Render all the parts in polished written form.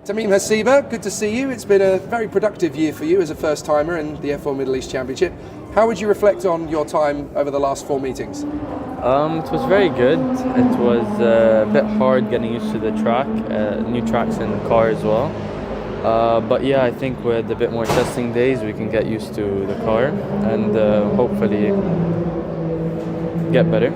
Tamim Hasiba, good to see you. It's been a very productive year for you as a first-timer in the F4 Middle East Championship. How would you reflect on your time over the last 4 meetings? It was very good. It was a bit hard getting used to the track, new tracks in the car as well. But yeah, I think with a bit more testing days, we can get used to the car and hopefully get better.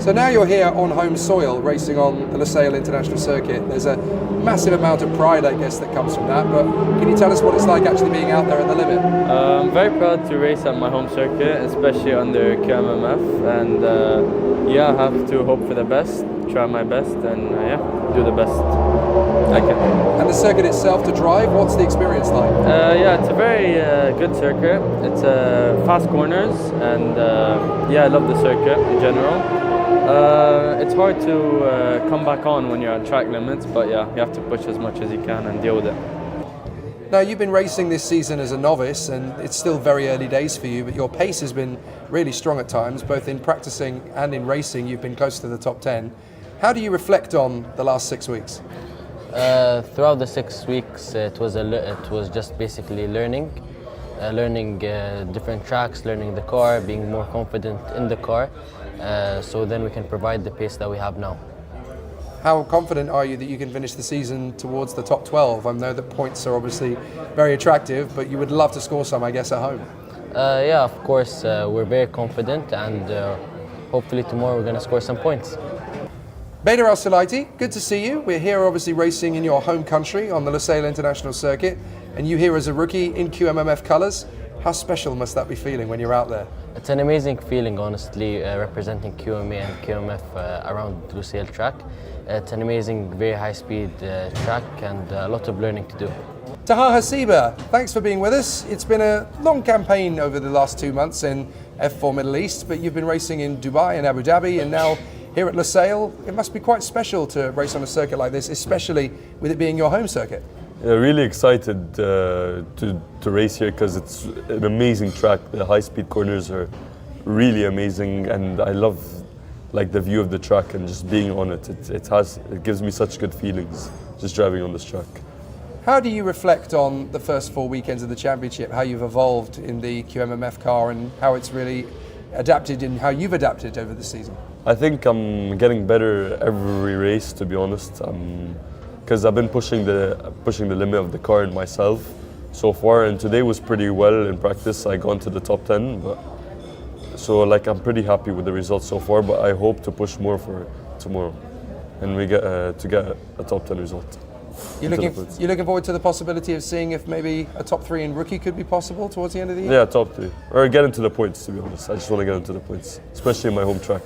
So now you're here on home soil, racing on the Lusail International Circuit. There's a massive amount of pride, I guess, that comes from that. But can you tell us what it's like actually being out there at the limit? I'm very proud to race at my home circuit, especially under QMMF. And yeah, I have to hope for the best, try my best, and yeah, do the best I can. And the circuit itself to drive, what's the experience like? Yeah, it's a very good circuit. It's fast corners, and yeah, I love the circuit in general. It's hard to come back on when you're at track limits, but yeah, you have to push as much as you can and deal with it. Now, you've been racing this season as a novice, and it's still very early days for you, but your pace has been really strong at times, both in practicing and in racing. You've been close to the top 10. How do you reflect on the last 6 weeks? Throughout the 6 weeks, it was just basically learning different tracks, learning the car, being more confident in the car, so then we can provide the pace that we have now. How confident are you that you can finish the season towards the top 12? I know that points are obviously very attractive, but you would love to score some, I guess, at home. Yeah, of course, we're very confident, and hopefully tomorrow we're going to score some points. Bader Al-Sulaiti, good to see you. We're here obviously racing in your home country on the Lusail International Circuit, and you here as a rookie in QMMF colours. How special must that be feeling when you're out there? It's an amazing feeling, honestly, representing QMA and QMF around Lusail track. It's an amazing, very high-speed track, and a lot of learning to do. Taha Hasiba, thanks for being with us. It's been a long campaign over the last 2 months in F4 Middle East, but you've been racing in Dubai and Abu Dhabi, and now here at Lusail. It must be quite special to race on a circuit like this, especially with it being your home circuit. Yeah, really excited to race here because it's an amazing track. The high-speed corners are really amazing, and I love like the view of the track and just being on it. It gives me such good feelings just driving on this track. How do you reflect on the first 4 weekends of the championship, how you've evolved in the QMMF car and how it's really adapted and how you've adapted over the season? I think I'm getting better every race, to be honest, because I've been pushing the limit of the car and myself so far, and today was pretty well in practice. I got into the top 10, so like I'm pretty happy with the results so far, but I hope to push more for tomorrow and we get to get a top 10 result. You're looking forward to the possibility of seeing if maybe a top 3 in rookie could be possible towards the end of the year? Yeah, top 3. Or get into the points, to be honest. I just want to get into the points, especially in my home track.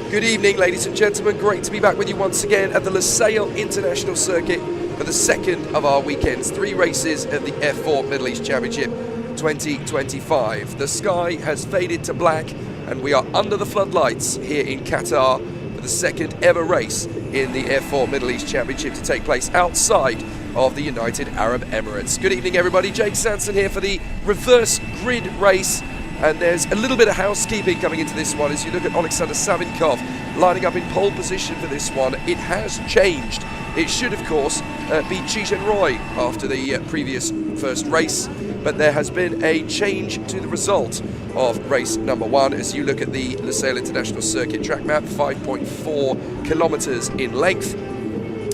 Good evening, ladies and gentlemen. Great to be back with you once again at the Lusail International Circuit for the second of our weekends. 3 races at the F4 Middle East Championship 2025. The sky has faded to black and we are under the floodlights here in Qatar for the second ever race in the F4 Middle East Championship to take place outside of the United Arab Emirates. Good evening, everybody. Jake Sanson here for the reverse grid race. And there's a little bit of housekeeping coming into this one as you look at Alexander Savinkov lining up in pole position for this one. It has changed. It should, of course, be Cheech Roy after the previous first race, but there has been a change to the result of race number 1 as you look at the Lusail International Circuit track map, 5.4 kilometers in length.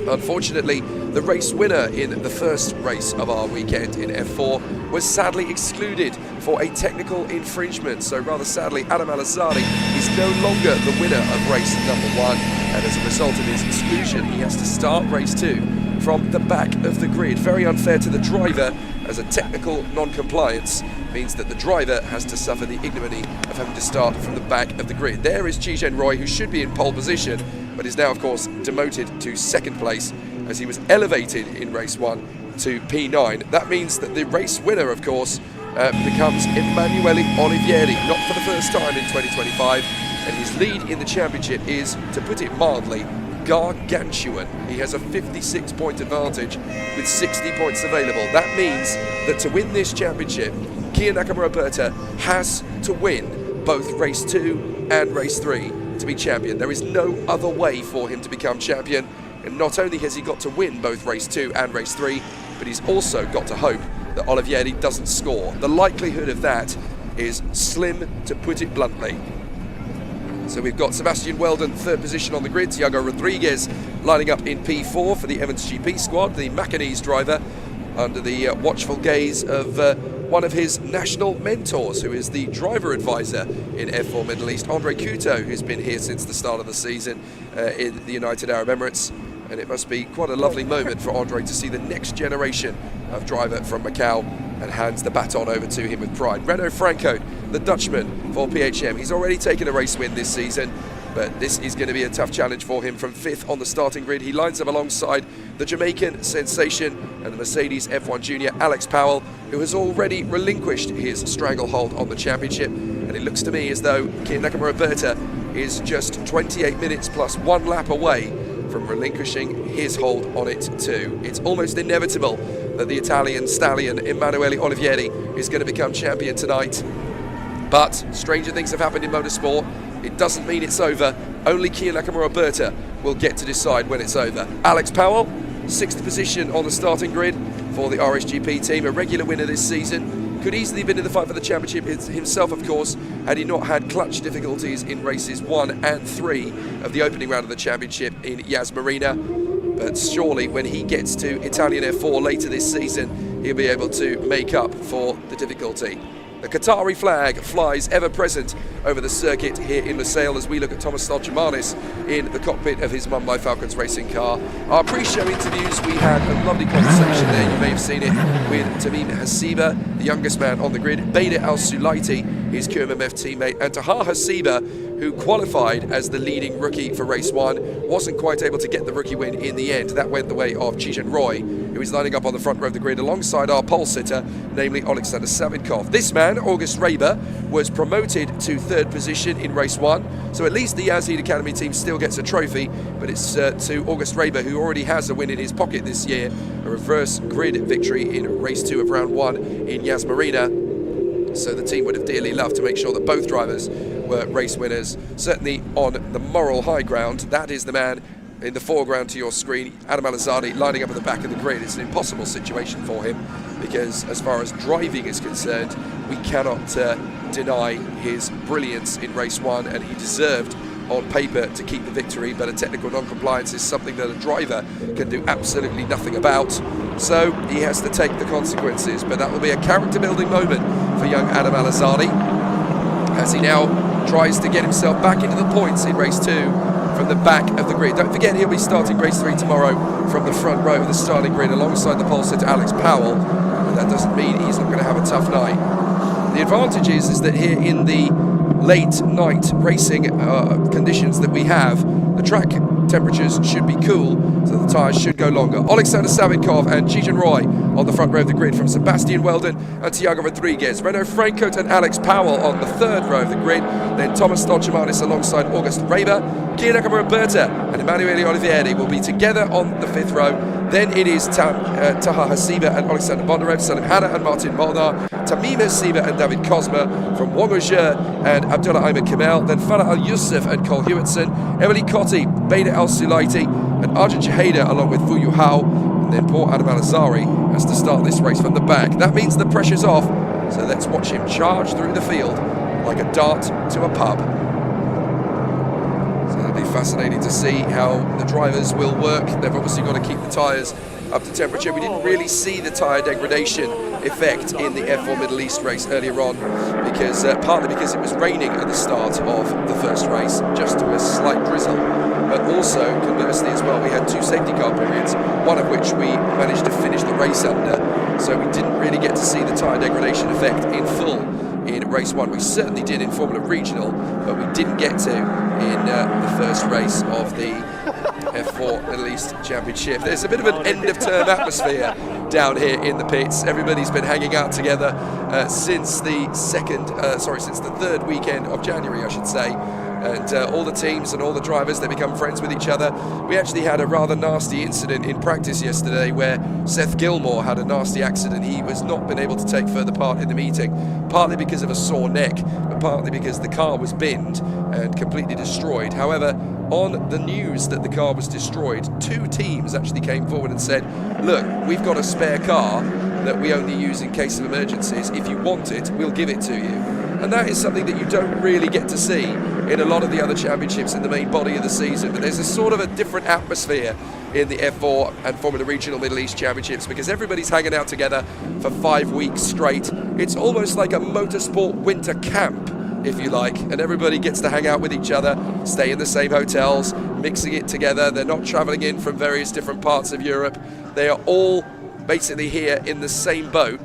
Unfortunately, the race winner in the first race of our weekend in F4 was sadly excluded for a technical infringement. So rather sadly, Adam Al-Azari is no longer the winner of race number 1, and as a result of his exclusion, he has to start race 2 from the back of the grid. Very unfair to the driver as a technical non-compliance means that the driver has to suffer the ignominy of having to start from the back of the grid. There is Chi Roy, who should be in pole position, but is now, of course, demoted to second place as he was elevated in race 1 to P9. That means that the race winner, of course, becomes Emanuele Olivieri, not for the first time in 2025, and his lead in the championship is, to put it mildly, gargantuan. He has a 56-point advantage with 60 points available. That means that to win this championship, Kia Nakamura has to win both race 2 and race 3 to be champion. There is no other way for him to become champion, and not only has he got to win both race 2 and race 3, but he's also got to hope that Olivieri doesn't score. The likelihood of that is slim, to put it bluntly. So we've got Sebastian Weldon, third position on the grid. Thiago Rodriguez lining up in P4 for the Evans GP squad, the Macanese driver, under the watchful gaze of one of his national mentors, who is the driver advisor in F4 Middle East, Andre Couto, who's been here since the start of the season in the United Arab Emirates. And it must be quite a lovely moment for Andre to see the next generation of driver from Macau, and hands the baton over to him with pride. Renaud Franco, the Dutchman for PHM. He's already taken a race win this season, but this is going to be a tough challenge for him from 5th on the starting grid. He lines up alongside the Jamaican sensation and the Mercedes F1 junior Alex Powell, who has already relinquished his stranglehold on the championship. And it looks to me as though Kia Nakamura is just 28 minutes plus 1 lap away from relinquishing his hold on it too. It's almost inevitable that the Italian stallion Emanuele Olivieri is going to become champion tonight. But stranger things have happened in motorsport. It doesn't mean it's over. Only Kia Nakamura will get to decide when it's over. Alex Powell, 6th position on the starting grid for the RSGP team, a regular winner this season. Could easily have been in the fight for the championship himself, of course, had he not had clutch difficulties in races 1 and 3 of the opening round of the championship in Yas Marina. But surely when he gets to Italian F4 later this season, he'll be able to make up for the difficulty. The Qatari flag flies ever present over the circuit here in Lusail as we look at Thomas Stolchemanis in the cockpit of his Mumbai Falcons racing car. Our pre-show interviews, we had a lovely conversation there, you may have seen it, with Tamim Hasiba, the youngest man on the grid, Bader Al-Sulaiti, his QMMF teammate, and Taha Hasiba, who qualified as the leading rookie for race 1, wasn't quite able to get the rookie win in the end. That went the way of Chi Roy, who is lining up on the front row of the grid alongside our pole sitter, namely Alexander Savinkov. This man, August Raber, was promoted to 3rd position in race 1, so at least the Yazid Academy team still gets a trophy, but it's to August Raber, who already has a win in his pocket this year, a reverse grid victory in race 2 of round 1 in Yas Marina. So the team would have dearly loved to make sure that both drivers were race winners. Certainly on the moral high ground, that is the man in the foreground to your screen, Adam Al-Azadi, lining up at the back of the grid. It's an impossible situation for him because as far as driving is concerned, we cannot deny his brilliance in race 1, and he deserved on paper to keep the victory, but a technical non-compliance is something that a driver can do absolutely nothing about. So he has to take the consequences, but that will be a character-building moment for young Adam Al-Azadi as he now tries to get himself back into the points in race 2 from the back of the grid. Don't forget, he'll be starting race 3 tomorrow from the front row of the starting grid alongside the pole sitter Alex Powell, but that doesn't mean he's not going to have a tough night. The advantage is that here in the late night racing conditions that we have, the track temperatures should be cool, so the tyres should go longer. Alexander Savinkov and Chi Roy on the front row of the grid from Sebastian Weldon and Thiago Rodriguez. Renaud Franco and Alex Powell on the 3rd row of the grid. Then Thomas Stolchemanis alongside August Raber. Kia Nakamura and Emanuele Olivieri will be together on the 5th row. Then it is Taha Hasiba and Alexander Bondarev, Salim Hanna and Martin Molnar, Tamim Hasiba and David Kozma from Wangojur and Abdullah Ahmed Kamel, then Farah Al-Yusuf and Cole Hewitson, Emily Cotti, Bader Al-Sulaiti and Arjun Chaheda along with Fu Yu Hao, and then poor Adam Al-Azari has to start this race from the back. That means the pressure's off, so let's watch him charge through the field like a dart to a pub. So it'll be fascinating to see how the drivers will work. They've obviously got to keep the tyres up to temperature. We didn't really see the tyre degradation effect in the F4 Middle East race earlier on, because partly because it was raining at the start of the first race, just to a slight drizzle, but also conversely as well, we had 2 safety car periods, one of which we managed to finish the race under, so we didn't really get to see the tyre degradation effect in full in race 1. We certainly did in Formula Regional, but we didn't get to in the first race of the F4 Middle East Championship. There's a bit of an end-of-term atmosphere down here in the pits. Everybody's been hanging out together since the third weekend of January, I should say. And all the teams and all the drivers, they become friends with each other. We actually had a rather nasty incident in practice yesterday where Seth Gilmore had a nasty accident. He was not been able to take further part in the meeting, partly because of a sore neck, but partly because the car was binned and completely destroyed. However, on the news that the car was destroyed, 2 teams actually came forward and said, look, we've got a spare car that we only use in case of emergencies. If you want it, we'll give it to you. And that is something that you don't really get to see in a lot of the other championships in the main body of the season. But there's a sort of a different atmosphere in the F4 and Formula Regional Middle East Championships because everybody's hanging out together for 5 weeks straight. It's almost like a motorsport winter camp, if you like, and everybody gets to hang out with each other, stay in the same hotels, mixing it together. They're not traveling in from various different parts of Europe. They are all basically here in the same boat,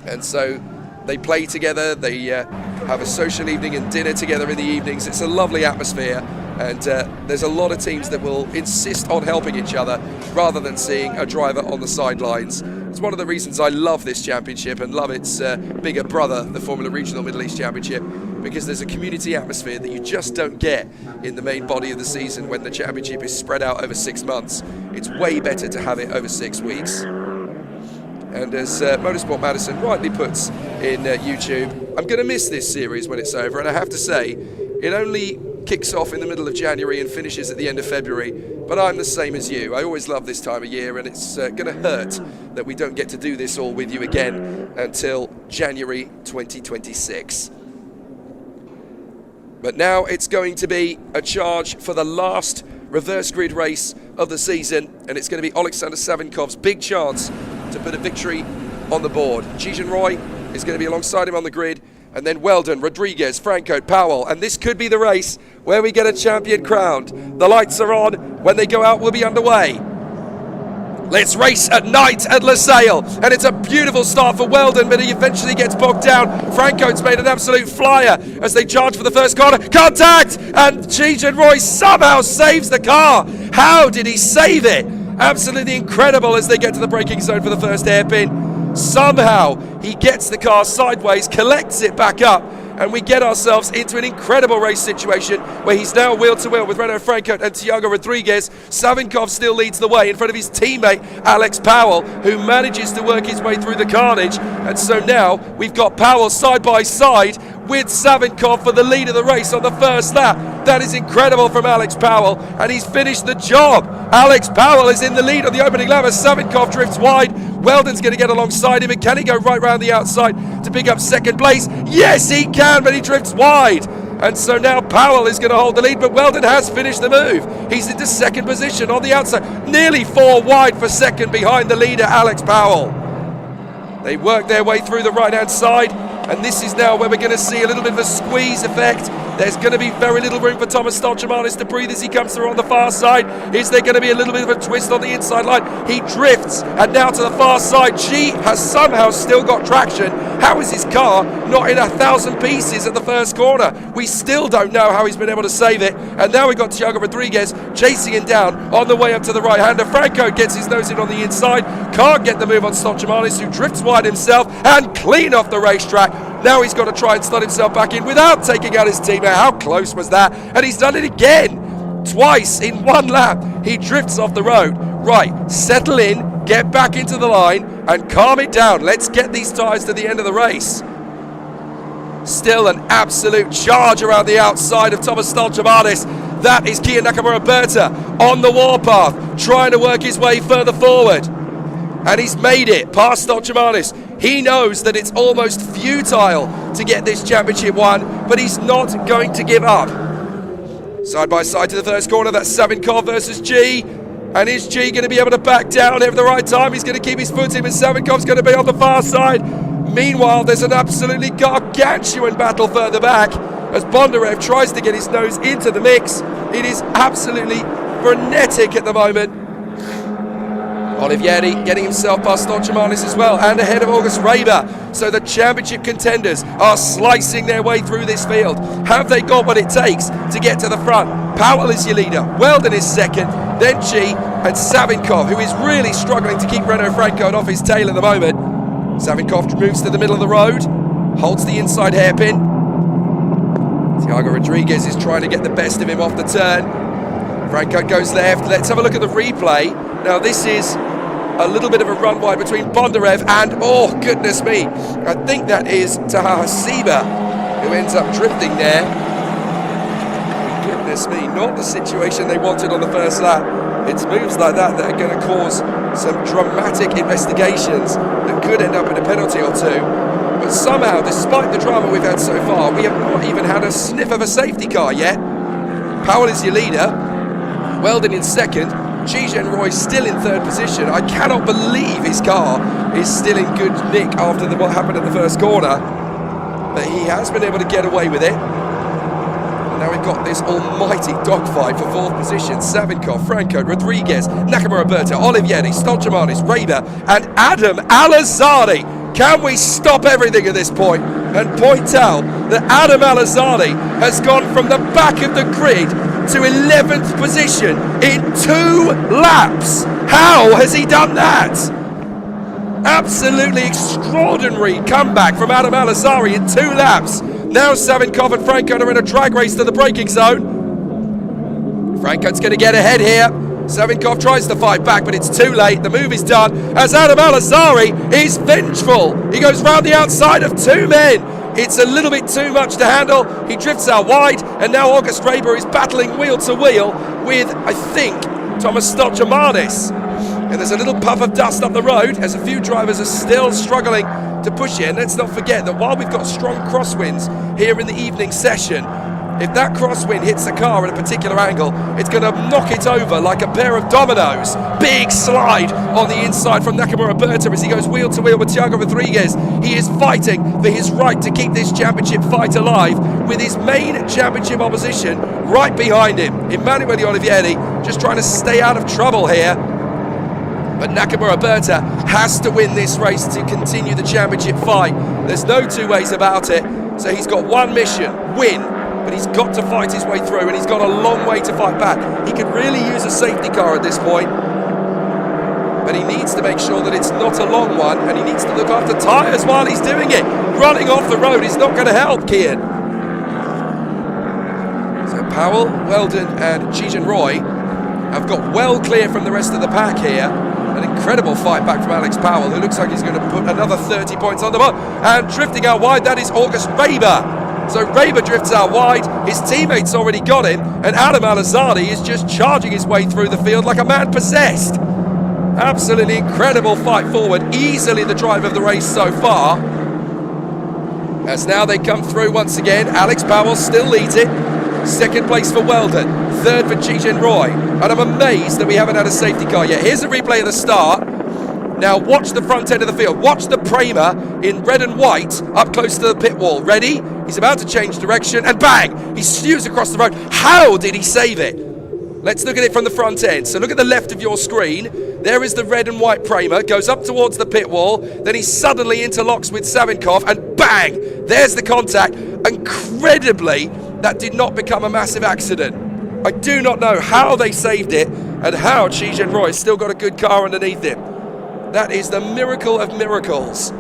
and so they play together, they have a social evening and dinner together in the evenings. It's a lovely atmosphere, and there's a lot of teams that will insist on helping each other rather than seeing a driver on the sidelines. It's one of the reasons I love this championship and love its bigger brother, the Formula Regional Middle East Championship, because there's a community atmosphere that you just don't get in the main body of the season when the championship is spread out over 6 months. It's way better to have it over 6 weeks. And as Motorsport Madison rightly puts in YouTube, I'm going to miss this series when it's over, and I have to say, it only kicks off in the middle of January and finishes at the end of February, but I'm the same as you. I always love this time of year, and it's going to hurt that we don't get to do this all with you again until January 2026. But now it's going to be a charge for the last reverse grid race of the season, and it's going to be Alexander Savinkov's big chance to put a victory on the board. Jijan Roy is going to be alongside him on the grid, and then Weldon, Rodriguez, Franco, Powell, and this could be the race where we get a champion crowned. The lights are on. When they go out, we'll be underway. Let's race at night at Lusail, and it's a beautiful start for Weldon, but he eventually gets bogged down. Franco's made an absolute flyer as they charge for the first corner. Contact! And Jijan Roy somehow saves the car. How did he save it? Absolutely incredible as they get to the braking zone for the first hairpin. Somehow he gets the car sideways, collects it back up, and we get ourselves into an incredible race situation where he's now wheel to wheel with Renato Franco and Thiago Rodriguez. Savinkov still leads the way in front of his teammate Alex Powell, who manages to work his way through the carnage. And so now we've got Powell side by side with Savinkov for the lead of the race on the first lap. That is incredible from Alex Powell, and he's finished the job. Alex Powell is in the lead on the opening lap as Savinkov drifts wide. Weldon's going to get alongside him, and can he go right round the outside to pick up second place? Yes, he can, but he drifts wide. And so now Powell is going to hold the lead, but Weldon has finished the move. He's into second position on the outside, nearly 4 wide for second behind the leader, Alex Powell. They work their way through the right-hand side, and this is now where we're going to see a little bit of a squeeze effect. There's going to be very little room for Thomas Stolchemanis to breathe as he comes through on the far side. Is there going to be a little bit of a twist on the inside line? He drifts, and now to the far side. G has somehow still got traction. How is his car not in 1,000 pieces at the first corner? We still don't know how he's been able to save it. And now we've got Thiago Rodriguez chasing him down on the way up to the right-hander. Franco gets his nose in on the inside. Can't get the move on Stolchemanis, who drifts wide himself and clean off the racetrack. Now he's got to try and slot himself back in without taking out his teammate. How close was that? And he's done it again. Twice in 1 lap. He drifts off the road. Right, settle in, get back into the line and calm it down. Let's get these tyres to the end of the race. Still an absolute charge around the outside of Thomas Stolchemanis. That is Kia Nakamura Berta on the warpath, trying to work his way further forward. And he's made it past Stolchemanis. He knows that it's almost futile to get this championship won, but he's not going to give up. Side by side to the first corner, that's Savinkov versus G. And is G going to be able to back down at the right time? He's going to keep his foot in, and Savinkov's going to be on the far side. Meanwhile, there's an absolutely gargantuan battle further back as Bondarev tries to get his nose into the mix. It is absolutely frenetic at the moment. Olivieri getting himself past Stolchamanis as well, and ahead of August Raber. So the championship contenders are slicing their way through this field. Have they got what it takes to get to the front? Powell is your leader, Weldon is second, then Chi and Savinkov, who is really struggling to keep Renault Franco off his tail at the moment. Savinkov moves to the middle of the road, holds the inside hairpin. Thiago Rodriguez is trying to get the best of him off the turn. Franco goes left. Let's have a look at the replay. Now this is a little bit of a run wide between Bondarev and, oh goodness me, I think that is Taha Hasiba who ends up drifting there. Goodness me, not the situation they wanted on the first lap. It's moves like that that are going to cause some dramatic investigations that could end up in a penalty or two. But somehow, despite the drama we've had so far, we have not even had a sniff of a safety car yet. Powell is your leader, Weldon in second, Chi Roy still in third position. I cannot believe his car is still in good nick after what happened in the first corner. But he has been able to get away with it. And now we've got this almighty dogfight for fourth position. Savinkov, Franco, Rodriguez, Nakamura Berta, Olivieri, Stolchamanis, Raber and Adam Alazzari. Can we stop everything at this point and point out that Adam Alazzari has gone from the back of the grid to 11th position in 2 laps? How has he done that? Absolutely extraordinary comeback from Adam Alazzari in 2 laps. Now Savinkov and Franco are in a drag race to the braking zone. Franco's going to get ahead here. Savinkov tries to fight back, but it's too late. The move is done as Adam Alazzari is vengeful. He goes round the outside of 2 men. It's a little bit too much to handle. He drifts out wide, and now August Raber is battling wheel to wheel with, I think, Thomas Stolchamanis. And there's a little puff of dust up the road as a few drivers are still struggling to push it. And let's not forget that while we've got strong crosswinds here in the evening session, if that crosswind hits the car at a particular angle, it's going to knock it over like a pair of dominoes. Big slide on the inside from Nakamura Berta as he goes wheel to wheel with Thiago Rodriguez. He is fighting for his right to keep this championship fight alive with his main championship opposition right behind him. Emanuele Olivieri just trying to stay out of trouble here. But Nakamura Berta has to win this race to continue the championship fight. There's no two ways about it. So he's got one mission, win. But he's got to fight his way through, and he's got a long way to fight back. He could really use a safety car at this point, but he needs to make sure that it's not a long one, and he needs to look after tyres while he's doing it. Running off the road is not going to help Kian. So Powell, Weldon and Chi Roy have got well clear from the rest of the pack here. An incredible fight back from Alex Powell, who looks like he's going to put another 30 points on the board. And drifting out wide, that is August Raber. So Raber drifts out wide, his teammates already got him, and Adam Alazzari is just charging his way through the field like a man possessed. Absolutely incredible fight forward, easily the drive of the race so far. As now they come through once again, Alex Powell still leads it. Second place for Weldon, third for Chi Roy, and I'm amazed that we haven't had a safety car yet. Here's a replay of the start. Now watch the front end of the field. Watch the Prema in red and white up close to the pit wall. Ready? He's about to change direction and bang! He spews across the road. How did he save it? Let's look at it from the front end. So look at the left of your screen. There is the red and white Prema. Goes up towards the pit wall. Then he suddenly interlocks with Savinkov and bang! There's the contact. Incredibly, that did not become a massive accident. I do not know how they saved it and how Chi Roy still got a good car underneath him. That is the miracle of miracles. A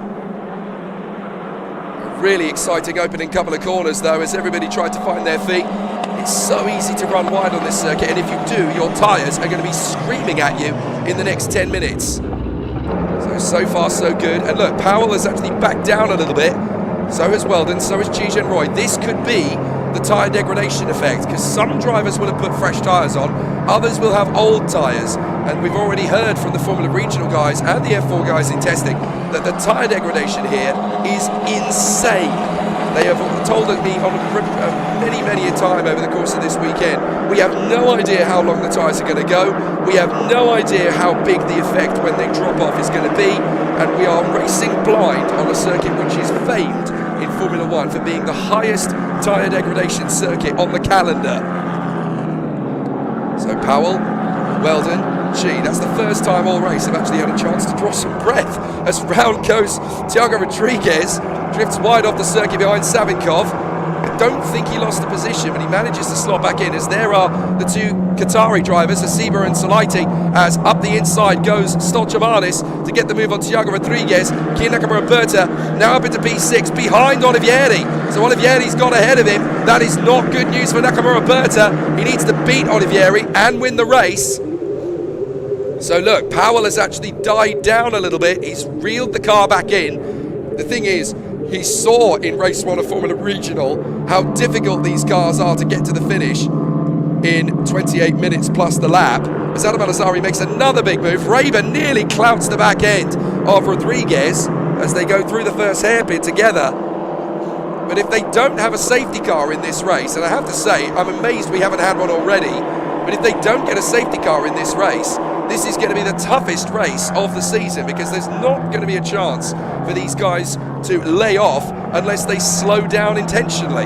really exciting opening couple of corners though, as everybody tried to find their feet. It's so easy to run wide on this circuit, and if you do, your tyres are going to be screaming at you in the next 10 minutes. So far so good. And look, Powell has actually backed down a little bit. So has Weldon, so has Chi Roy. This could be the tyre degradation effect, because some drivers will have put fresh tyres on, others will have old tyres, and we've already heard from the Formula Regional guys and the F4 guys in testing that the tyre degradation here is insane. They have told me on many a time over the course of this weekend, we have no idea how long the tyres are going to go, we have no idea how big the effect when they drop off is going to be, and we are racing blind on a circuit which is famed in Formula 1 for being the highest tyre degradation circuit on the calendar. So Powell, Weldon, Chi. That's the first time all race I've actually had a chance to draw some breath. As round goes, Thiago Rodriguez drifts wide off the circuit behind Savinkov. I don't think he lost the position, but he manages to slot back in, as there are the two Qatari drivers, Hasiba and Solaiti, as up the inside goes Stolchamanis to get the move on Thiago Rodriguez. Kia Nakamura Berta now up into P6 behind Olivieri. So Olivieri's got ahead of him. That is not good news for Nakamura Berta. He needs to beat Olivieri and win the race. So look, Powell has actually died down a little bit. He's reeled the car back in. The thing is, he saw in race 1 of Formula Regional how difficult these cars are to get to the finish in 28 minutes plus the lap. As Adam Alazari makes another big move, Raven nearly clouts the back end of Rodriguez as they go through the first hairpin together. But if they don't have a safety car in this race, and I have to say, I'm amazed we haven't had one already, but if they don't get a safety car in this race, this is going to be the toughest race of the season, because there's not going to be a chance for these guys to lay off unless they slow down intentionally.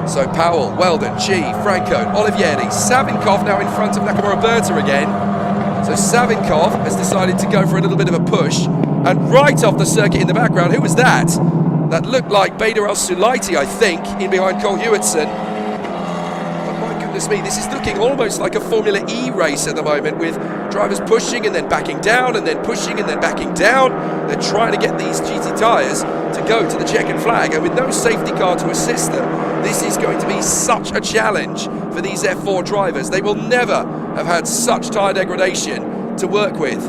So Powell, Weldon, Chi, Franco, Olivieri, Savinkov now in front of Nakamura Berta again. So Savinkov has decided to go for a little bit of a push, and right off the circuit in the background, who was that? That looked like Bader El-Sulaiti, I think, in behind Cole Hewitson. Me, this is looking almost like a Formula E race at the moment, with drivers pushing and then backing down and then pushing and then backing down. They're trying to get these GT tyres to go to the checkered flag, and with no safety car to assist them, this is going to be such a challenge for these F4 drivers. They will never have had such tyre degradation to work with.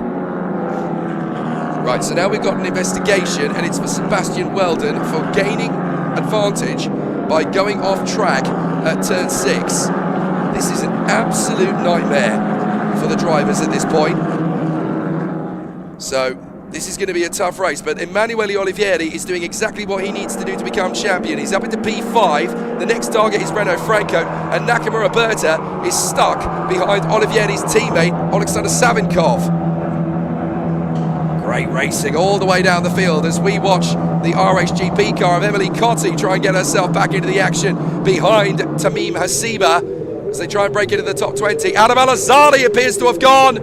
Right, so now we've got an investigation, and it's for Sebastian Weldon for gaining advantage by going off track at turn 6. This is an absolute nightmare for the drivers at this point. So this is going to be a tough race, but Emanuele Olivieri is doing exactly what he needs to do to become champion. He's up into P5. The next target is Renault Franco, and Nakamura Berta is stuck behind Olivieri's teammate Alexander Savinkov. Great racing all the way down the field as we watch the RHGP car of Emily Cotti try and get herself back into the action behind Tamim Hasiba as they try and break into the top 20. Adam Al-Azadi appears to have gone.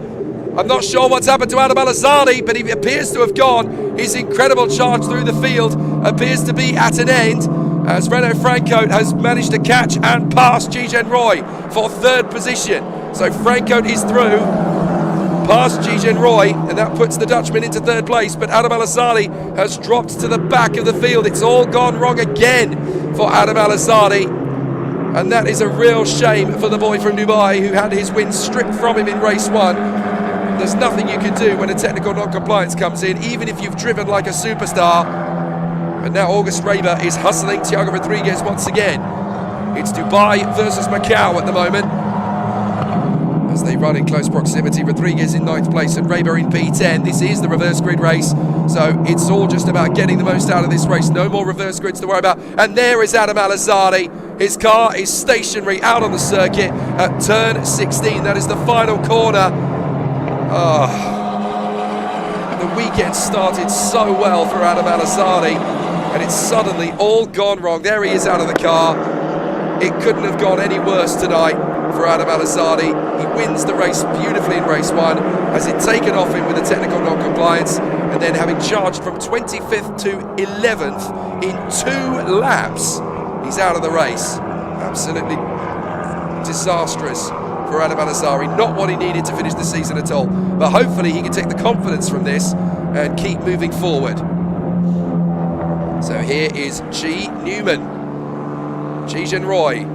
I'm not sure what's happened to Adam Al-Azadi, but he appears to have gone. His incredible charge through the field appears to be at an end, as Renault Franco has managed to catch and pass Ji-Gen Roy for 3rd position. So Franco is through, past Ji-Gen Roy, and that puts the Dutchman into 3rd place, but Adam Al-Azadi has dropped to the back of the field. It's all gone wrong again for Adam Al-Azadi, and that is a real shame for the boy from Dubai who had his win stripped from him in race 1. There's nothing you can do when a technical non-compliance comes in, even if you've driven like a superstar. And now August Raber is hustling Thiago Rodriguez once again. It's Dubai versus Macau at the moment, as they run in close proximity. Rodriguez in 9th place and Raber in P10. This is the reverse grid race, so it's all just about getting the most out of this race. No more reverse grids to worry about. And there is Adam Al-Azadi. His car is stationary out on the circuit at turn 16. That is the final corner. The weekend started so well for Adam Al-Azadi, and it's suddenly all gone wrong. There he is out of the car. It couldn't have gone any worse tonight for Adam Al-Azadi. He wins the race beautifully in race 1, has it taken off him with a technical non-compliance, and then having charged from 25th to 11th in 2 laps, he's out of the race. Absolutely disastrous for Adam Al-Azari. Not what he needed to finish the season at all, but hopefully he can take the confidence from this and keep moving forward. So here is G. Newman, Ji-Gen Roy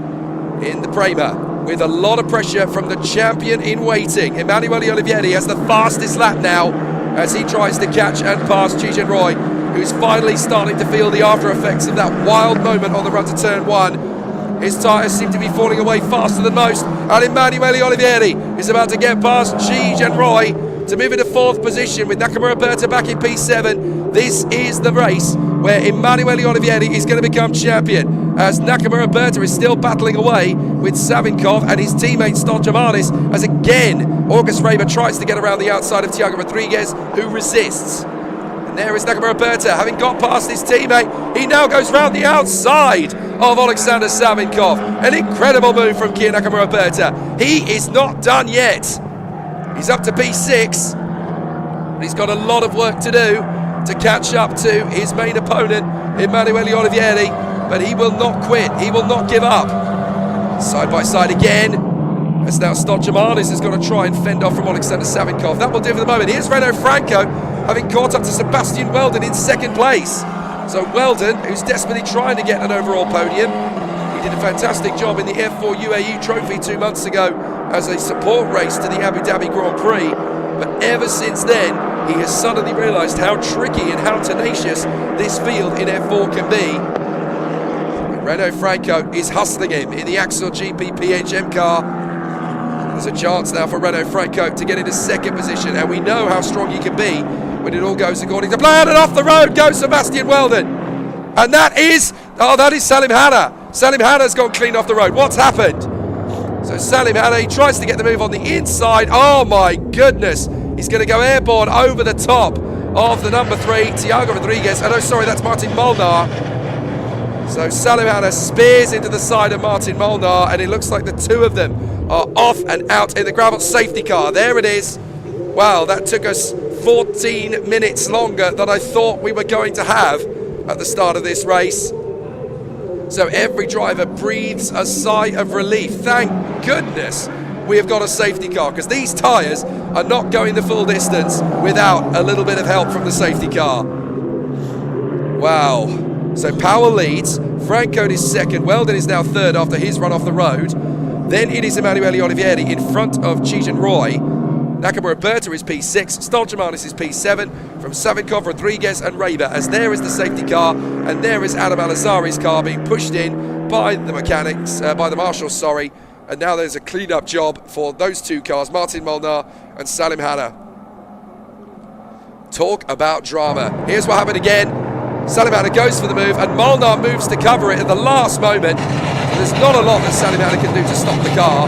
in the Prema, with a lot of pressure from the champion in waiting. Emanuele Olivieri has the fastest lap now as he tries to catch and pass Ji-Gen Roy, who's finally starting to feel the after effects of that wild moment on the run to turn 1. His tyres seem to be falling away faster than most, and Emanuele Olivieri is about to get past Ji-Gen Roy to move into 4th position with Nakamura Berta back in P7. This is the race where Emanuele Olivieri is going to become champion, as Nakamura Berta is still battling away with Savinkov and his teammate Stolchamanis, as again August Raber tries to get around the outside of Thiago Rodriguez, who resists. And there is Nakamura Berta, having got past his teammate. He now goes round the outside of Alexander Savinkov. An incredible move from Kia Nakamura Berta. He is not done yet. He's up to P6, but he's got a lot of work to do to catch up to his main opponent, Emanuele Olivieri, but he will not quit. He will not give up. Side by side again. As now Stolgimanis is going to try and fend off from Alexander Savinkov. That will do for the moment. Here's Renault Franco, having caught up to Sebastian Weldon in second place. So Weldon, who's desperately trying to get an overall podium, he did a fantastic job in the F4 UAE Trophy 2 months ago as a support race to the Abu Dhabi Grand Prix. But ever since then, he has suddenly realised how tricky and how tenacious this field in F4 can be. Renault Franco is hustling him in the Axel GP PHM car. There's a chance now for Renault Franco to get into second position, and we know how strong he can be when it all goes according to plan. And off the road goes Sebastian Weldon, and that is Salim Hanna. Salim Hanna's gone clean off the road. What's happened? So Salim Hanna, he tries to get the move on the inside. Oh my goodness, he's going to go airborne over the top of the number 3, Thiago Rodriguez. Oh no, sorry, that's Martin Molnar. So Salim Hanna spears into the side of Martin Molnar, and it looks like the two of them are off and out in the gravel safety car. There it is. Wow, that took us 14 minutes longer than I thought we were going to have at the start of this race. So every driver breathes a sigh of relief. Thank goodness we have got a safety car, because these tyres are not going the full distance without a little bit of help from the safety car. Wow. So Powell leads, Franco is second, Weldon is now third after his run off the road. Then it is Emanuele Olivieri in front of Chijin Roy. Nakamura Berta is P6, Stolgimanis is P7, from Savinkov, Rodriguez and Raber, as there is the safety car, and there is Adam Alazari's car being pushed in by the mechanics, by the marshals, sorry. And now there's a clean-up job for those two cars, Martin Molnar and Salim Hanna. Talk about drama. Here's what happened again. Salim Hanna goes for the move, and Molnar moves to cover it at the last moment. There's not a lot that Salim Hanna can do to stop the car.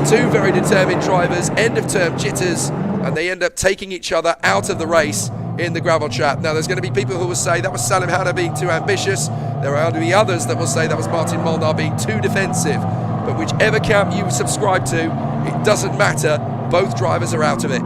Two very determined drivers, end of term jitters, and they end up taking each other out of the race in the gravel trap. Now there's going to be people who will say that was Salim Hanna being too ambitious. There are going to be others that will say that was Martin Molnar being too defensive. But whichever camp you subscribe to, it doesn't matter. Both drivers are out of it.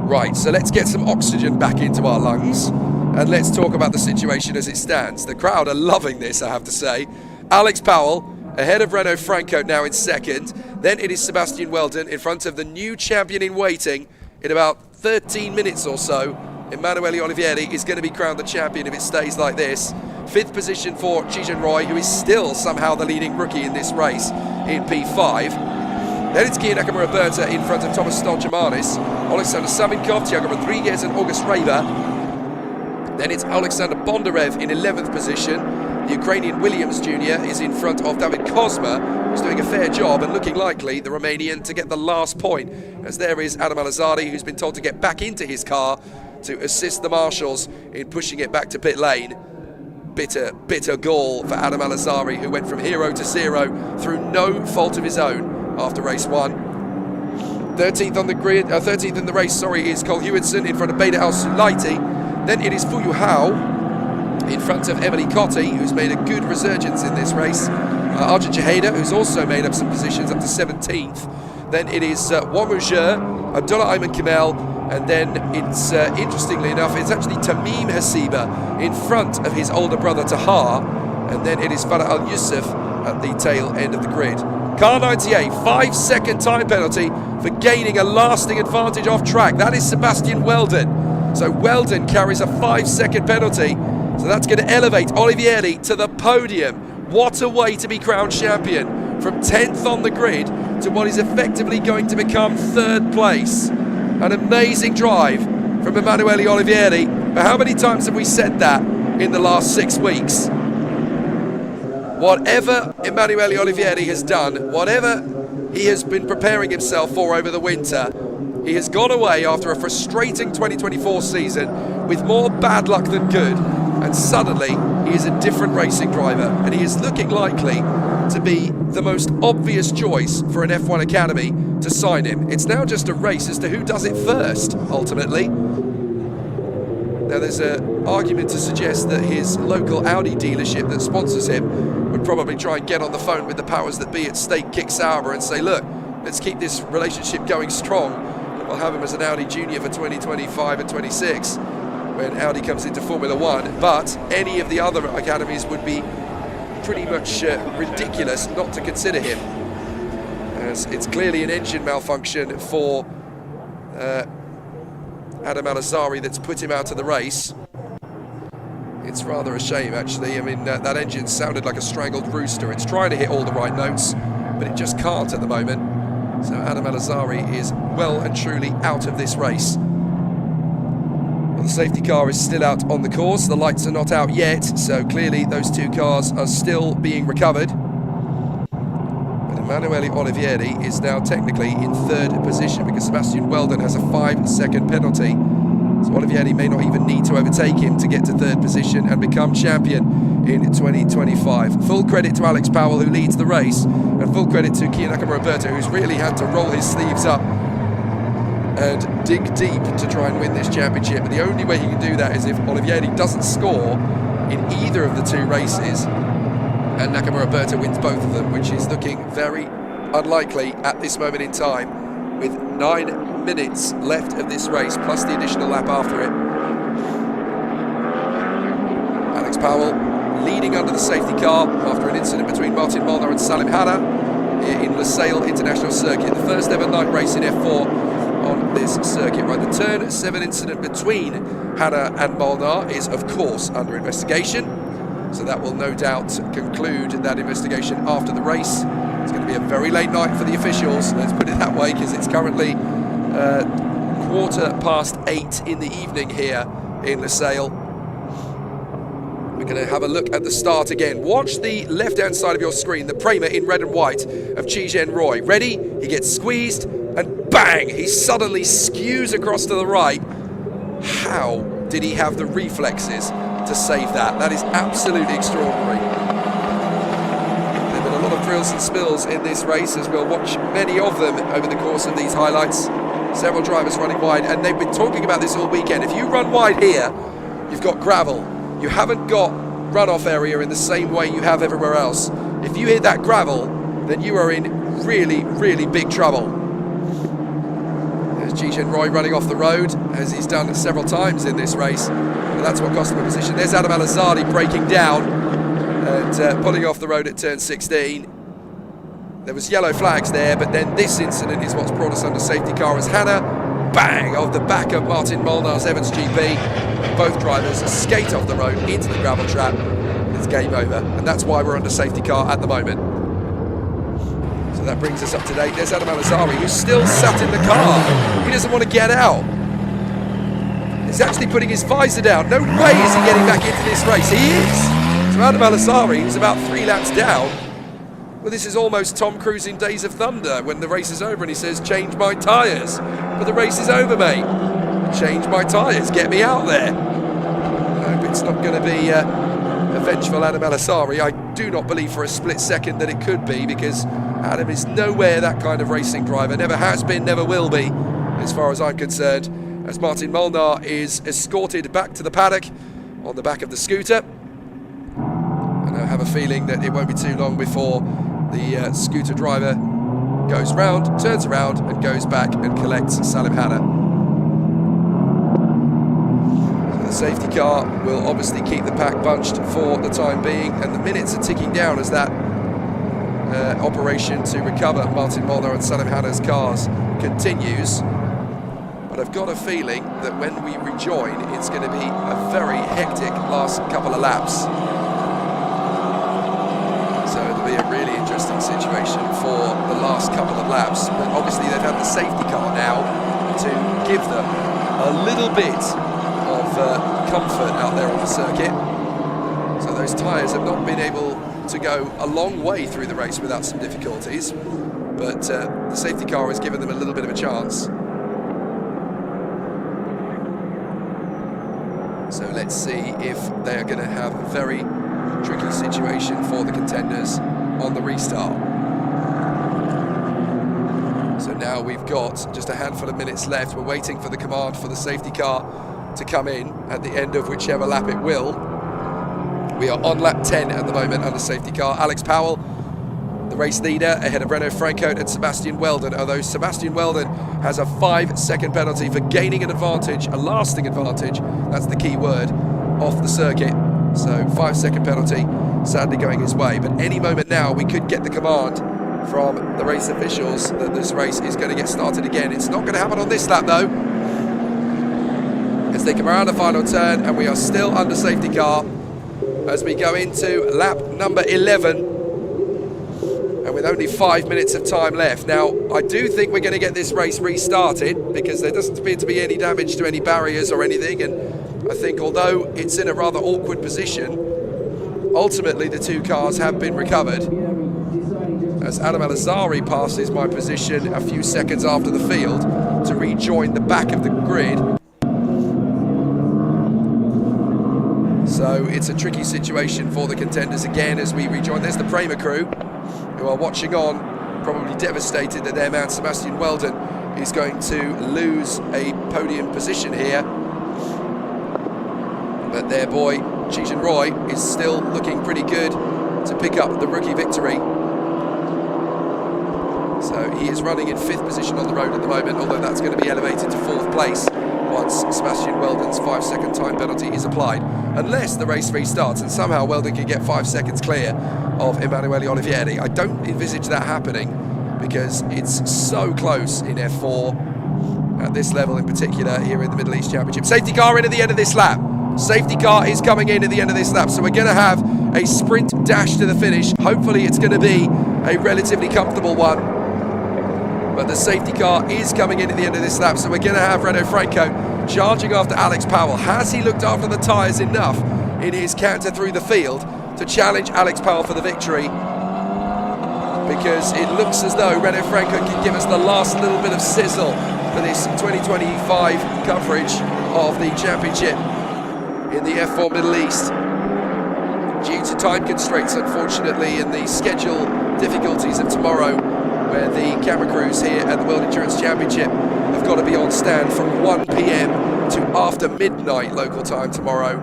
Right, so let's get some oxygen back into our lungs, and let's talk about the situation as it stands. The crowd are loving this, I have to say. Alex Powell ahead of Renault Franco now in second. Then it is Sebastian Weldon in front of the new champion in waiting. In about 13 minutes or so, Emanuele Olivieri is going to be crowned the champion if it stays like this. Fifth position for Chijin Roy, who is still somehow the leading rookie in this race in P5. Then it's Kia Nakamura Berta in front of Thomas Stolgimanis, Alexander Savinkov, Thiago Rodriguez and August Raber. Then it's Alexander Bondarev in 11th position. The Ukrainian Williams Jr. is in front of David Kozma, who's doing a fair job and looking likely, the Romanian, to get the last point. As there is Adam Alazari, who's been told to get back into his car to assist the marshals in pushing it back to pit lane. Bitter goal for Adam Alazari, who went from hero to zero through no fault of his own after race 1. 13th on the grid, 13th in the race, is Cole Hewitson in front of Beda Al-Sulaiti. Then it is Fuyu Hao in front of Emily Cotti, who's made a good resurgence in this race. Arjun Jaheda, who's also made up some positions up to 17th. Then it is Wamujur, Abdullah Ayman Kamel, and then it's, interestingly enough, it's actually Tamim Hasiba in front of his older brother Tahar, and then it is Farah Al-Yusuf at the tail end of the grid. Car 98, 5-second time penalty for gaining a lasting advantage off track. That is Sebastian Weldon. So Weldon carries a 5-second penalty. So that's going to elevate Olivieri to the podium. What a way to be crowned champion. From 10th on the grid to what is effectively going to become 3rd place. An amazing drive from Emanuele Olivieri. But how many times have we said that in the last 6 weeks? Whatever Emanuele Olivieri has done, whatever he has been preparing himself for over the winter, he has gone away after a frustrating 2024 season with more bad luck than good, and suddenly he is a different racing driver, and he is looking likely to be the most obvious choice for an F1 Academy to sign him. It's now just a race as to who does it first, ultimately. Now there's an argument to suggest that his local Audi dealership that sponsors him would probably try and get on the phone with the powers that be at Stake Kick Sauber and say, look, let's keep this relationship going strong. We'll have him as an Audi Junior for 2025 and 26 when Audi comes into Formula One. But any of the other academies would be pretty much ridiculous not to consider him, as it's clearly an engine malfunction for Adam Al-Azhari that's put him out of the race. It's rather a shame, actually. I mean, that engine sounded like a strangled rooster. It's trying to hit all the right notes, but it just can't at the moment. So Adam Al-Azhari is well and truly out of this race. Well, the safety car is still out on the course. The lights are not out yet, so clearly those two cars are still being recovered. But Emanuele Olivieri is now technically in third position because Sebastian Weldon has a 5-second penalty. So Olivieri may not even need to overtake him to get to third position and become champion in 2025. Full credit to Alex Powell, who leads the race, and full credit to Kiya Nakamura, who's really had to roll his sleeves up and dig deep to try and win this championship. But the only way he can do that is if Olivieri doesn't score in either of the two races and Nakamura wins both of them, which is looking very unlikely at this moment in time, with 9 minutes left of this race, plus the additional lap after it. Alex Powell leading under the safety car after an incident between Martin Molnar and Salim Hanna here in Lusail International Circuit, the first ever night race in F4 on this circuit. Right, the turn 7 incident between Hanna and Molnar is of course under investigation, so that will no doubt conclude that investigation after the race. It's going to be a very late night for the officials, let's put it that way, because it's currently 8:15 in the evening here in Lusail. We're going to have a look at the start again. Watch the left-hand side of your screen, the Prema in red and white of Chi Zhen Roy. Ready? He gets squeezed, and bang! He suddenly skews across to the right. How did he have the reflexes to save that? That is absolutely extraordinary. There have been a lot of thrills and spills in this race, as we'll watch many of them over the course of these highlights. Several drivers running wide, and they've been talking about this all weekend. If you run wide here, you've got gravel. You haven't got runoff area in the same way you have everywhere else. If you hit that gravel, then you are in really, really big trouble. There's Chi Zhen Roy running off the road, as he's done several times in this race. And that's what cost him a position. There's Adam Al-Azhari breaking down and pulling off the road at turn 16. There was yellow flags there, but then this incident is what's brought us under safety car as Hanna, bang, off the back of Martin Molnar's Evans GP. Both drivers skate off the road into the gravel trap. It's game over, and that's why we're under safety car at the moment. So that brings us up to date. There's Adam Al-Azhari, who's still sat in the car. He doesn't want to get out. He's actually putting his visor down. No way is he getting back into this race. He is. So Adam Al-Azhari, who's about 3 laps down. Well, this is almost Tom Cruise in Days of Thunder when the race is over and he says, change my tyres. But the race is over, mate. Change my tyres, get me out there. I hope it's not going to be a vengeful Adam Al-Azhari. I do not believe for a split second that it could be, because Adam is nowhere that kind of racing driver. Never has been, never will be, as far as I'm concerned. As Martin Molnar is escorted back to the paddock on the back of the scooter. And I have a feeling that it won't be too long before the scooter driver goes round, turns around and goes back and collects Salim Hanna. So the safety car will obviously keep the pack bunched for the time being, and the minutes are ticking down as that operation to recover Martin Molnar and Salim Hanna's cars continues. But I've got a feeling that when we rejoin, it's going to be a very hectic last couple of laps. So it'll be a really interesting situation for the last couple of laps. But obviously they've had the safety car now to give them a little bit of comfort out there on the circuit. So those tyres have not been able to go a long way through the race without some difficulties. But the safety car has given them a little bit of a chance. So let's see if they are going to have a very tricky situation for the contenders on the restart. So now we've got just a handful of minutes left. We're waiting for the command for the safety car to come in at the end of whichever lap it will. We are on lap 10 at the moment under safety car. Alex Powell, the race leader, ahead of Renault Francote and Sebastian Weldon, although Sebastian Weldon has a 5-second penalty for gaining an advantage, a lasting advantage, that's the key word, off the circuit. So 5-second penalty sadly going his way, but any moment now we could get the command from the race officials that this race is going to get started again. It's not going to happen on this lap though, as they come around the final turn, and we are still under safety car as we go into lap number 11, and with only 5 minutes of time left. Now, I do think we're going to get this race restarted because there doesn't appear to be any damage to any barriers or anything, and I think although it's in a rather awkward position, ultimately the two cars have been recovered, as Adam Al-Azhari passes my position a few seconds after the field to rejoin the back of the grid. So it's a tricky situation for the contenders again as we rejoin. There's the Prema crew who are watching on, probably devastated that their man Sebastian Weldon is going to lose a podium position here. But their boy, Cheejan Roy, is still looking pretty good to pick up the rookie victory. So he is running in 5th position on the road at the moment, although that's going to be elevated to 4th place once Sebastian Weldon's 5-second time penalty is applied, unless the race restarts and somehow Weldon can get 5 seconds clear of Emanuele Olivieri. I don't envisage that happening because it's so close in F4 at this level in particular here in the Middle East Championship. Safety car in at the end of this lap. Safety car is coming in at the end of this lap, so we're going to have a sprint dash to the finish. Hopefully it's going to be a relatively comfortable one. But the safety car is coming in at the end of this lap, so we're going to have Renault Francote charging after Alex Powell. Has he looked after the tyres enough in his canter through the field to challenge Alex Powell for the victory? Because it looks as though Renault Francote can give us the last little bit of sizzle for this 2025 coverage of the championship in the F4 Middle East. Due to time constraints, unfortunately, and the schedule difficulties of tomorrow, where the camera crews here at the World Endurance Championship have got to be on stand from 1 p.m. to after midnight local time tomorrow.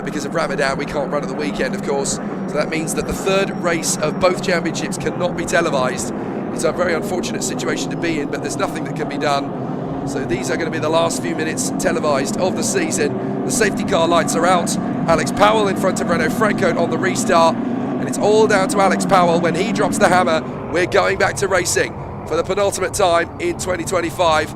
Because of Ramadan, we can't run at the weekend, of course. So that means that the third race of both championships cannot be televised. It's a very unfortunate situation to be in, but there's nothing that can be done. So these are going to be the last few minutes televised of the season. The safety car lights are out. Alex Powell in front of Renault Francote on the restart. And it's all down to Alex Powell. When he drops the hammer, we're going back to racing for the penultimate time in 2025.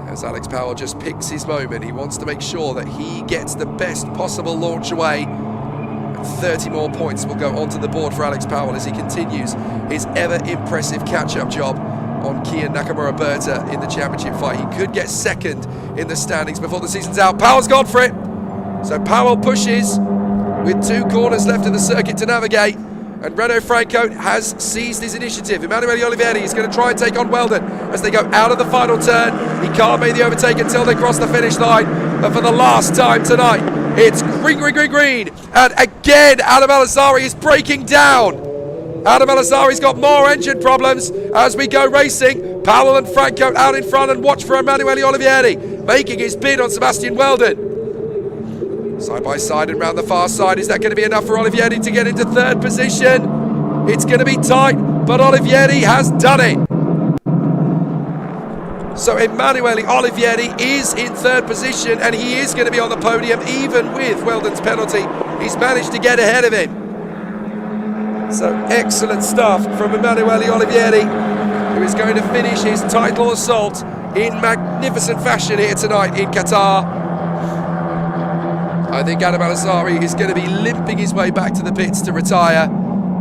As Alex Powell just picks his moment, he wants to make sure that he gets the best possible launch away. And 30 more points will go onto the board for Alex Powell as he continues his ever impressive catch-up job on Kian Nakamura Berta in the championship fight. He could get second in the standings before the season's out. Powell's gone for it. So Powell pushes with 2 corners left of the circuit to navigate, and Renault Francote has seized his initiative. Emanuele Olivieri is going to try and take on Weldon as they go out of the final turn. He can't make the overtake until they cross the finish line, but for the last time tonight, it's green, green, green, green, and again Adam Al-Azhari is breaking down. Adam Al-Azhari's got more engine problems as we go racing. Powell and Francote out in front, and watch for Emanuele Olivieri making his bid on Sebastian Weldon. Side by side and round the far side. Is that going to be enough for Olivieri to get into 3rd position? It's going to be tight, but Olivieri has done it. So Emanuele Olivieri is in 3rd position, and he is going to be on the podium even with Weldon's penalty. He's managed to get ahead of him. So excellent stuff from Emanuele Olivieri, who is going to finish his title assault in magnificent fashion here tonight in Qatar. I think Adam Al-Azhari is going to be limping his way back to the pits to retire.